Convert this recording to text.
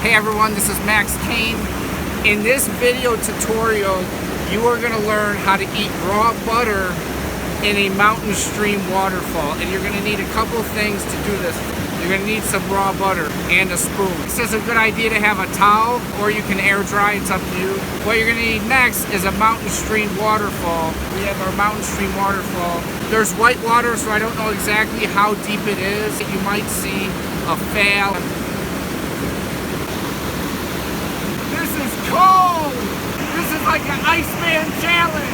Hey everyone, this is Max Kane. In this video tutorial, you are going to learn how to eat raw butter in a mountain stream waterfall. And you're going to need a couple things to do this. You're going to need some raw butter and a spoon. This is a good idea to have a towel, or you can air dry, it's up to you. What you're going to need next is a mountain stream waterfall. We have our mountain stream waterfall. There's white water, so I don't know exactly how deep it is. You might see a fall. This is cold! This is like an Iceman challenge!